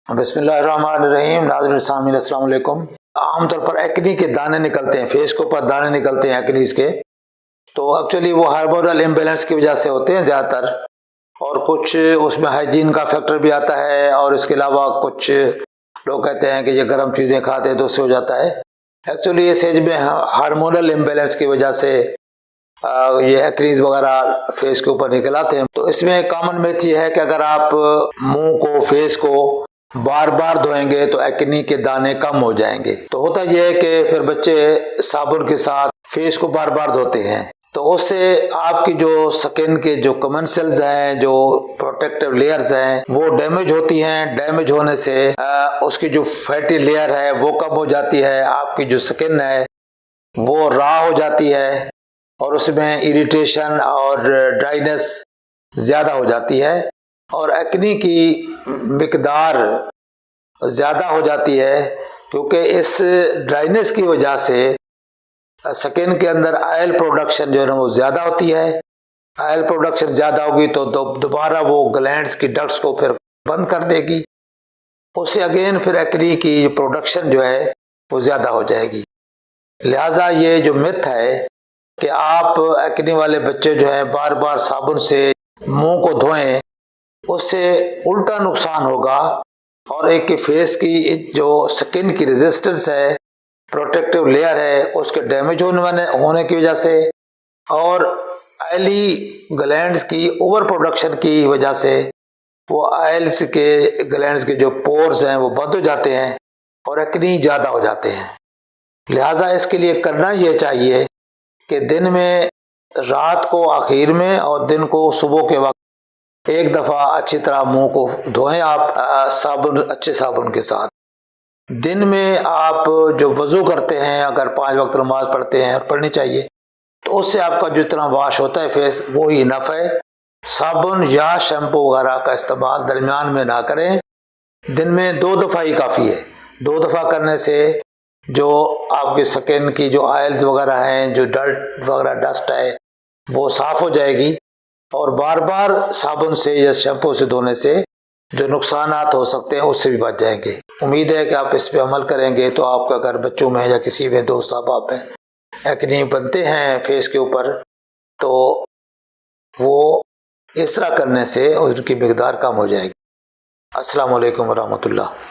بسم اللہ الرحمن الرحیم۔ ناظرین سامعین السلام علیکم۔ عام طور پر ایکنی کے دانے نکلتے ہیں، فیس کے اوپر دانے نکلتے ہیں ایکنیز کے، تو ایکچولی وہ ہارمونل امبیلنس کی وجہ سے ہوتے ہیں زیادہ تر، اور کچھ اس میں ہائیجین کا فیکٹر بھی آتا ہے، اور اس کے علاوہ کچھ لوگ کہتے ہیں کہ یہ گرم چیزیں کھاتے ہیں تو اس سے ہو جاتا ہے۔ ایکچولی اس ایج میں ہارمونل امبیلنس کی وجہ سے یہ ایکنیز وغیرہ فیس کے اوپر نکل آتے ہیں۔ تو اس میں کامن میتھ یہ ہے کہ اگر آپ منہ کو، فیس کو بار بار دھوئیں گے تو ایکنی کے دانے کم ہو جائیں گے۔ تو ہوتا یہ ہے کہ پھر بچے صابن کے ساتھ فیس کو بار بار دھوتے ہیں، تو اس سے آپ کی جو سکن کے جو کمن سیلز ہیں، جو پروٹیکٹیو لیئرز ہیں، وہ ڈیمیج ہوتی ہیں۔ ڈیمیج ہونے سے اس کی جو فیٹی لیئر ہے وہ کم ہو جاتی ہے، آپ کی جو سکن ہے وہ را ہو جاتی ہے، اور اس میں اریٹیشن اور ڈرائینس زیادہ ہو جاتی ہے، اور ایکنی کی مقدار زیادہ ہو جاتی ہے، کیونکہ اس ڈرائینس کی وجہ سے سکن کے اندر آئل پروڈکشن جو ہے نا وہ زیادہ ہوتی ہے۔ آئل پروڈکشن زیادہ ہوگی تو دوبارہ وہ گلینڈز کی ڈکٹس کو پھر بند کر دے گی، اس سے اگین پھر ایکنی کی پروڈکشن جو ہے وہ زیادہ ہو جائے گی۔ لہٰذا یہ جو مت ہے کہ آپ ایکنی والے بچے جو ہیں بار بار صابن سے منہ کو دھوئیں، اس سے الٹا نقصان ہوگا، اور ایک فیس کی جو سکن کی ریزسٹنس ہے، پروٹیکٹیو لیئر ہے، اس کے ڈیمیج ہونے کی وجہ سے، اور آئلی گلینڈز کی اوور پروڈکشن کی وجہ سے وہ آئلس کے گلینڈز کے جو پورز ہیں وہ بند ہو جاتے ہیں اور ایکنی زیادہ ہو جاتے ہیں۔ لہٰذا اس کے لیے کرنا یہ چاہیے کہ دن میں، رات کو آخر میں، اور دن کو صبح کے وقت ایک دفعہ اچھی طرح منہ کو دھوئیں آپ اچھے صابن کے ساتھ۔ دن میں آپ جو وضو کرتے ہیں، اگر 5 وقت نماز پڑھتے ہیں، اور پڑھنی چاہیے، تو اس سے آپ کا جتنا واش ہوتا ہے فیس وہی انف ہے۔ صابن یا شیمپو وغیرہ کا استعمال درمیان میں نہ کریں، دن میں 2 دفعہ ہی کافی ہے۔ 2 دفعہ کرنے سے جو آپ کی سکن کی جو آئلز وغیرہ ہیں، جو ڈرٹ وغیرہ ڈسٹ ہے، وہ صاف ہو جائے گی، اور بار بار صابن سے یا شیمپو سے دھونے سے جو نقصانات ہو سکتے ہیں اس سے بھی بچ جائیں گے۔ امید ہے کہ آپ اس پہ عمل کریں گے تو آپ کا اگر بچوں میں یا کسی میں دوست احباب میں ایکنی بنتے ہیں فیس کے اوپر، تو وہ اس طرح کرنے سے ان کی مقدار کم ہو جائے گی۔ السلام علیکم ورحمۃ اللہ۔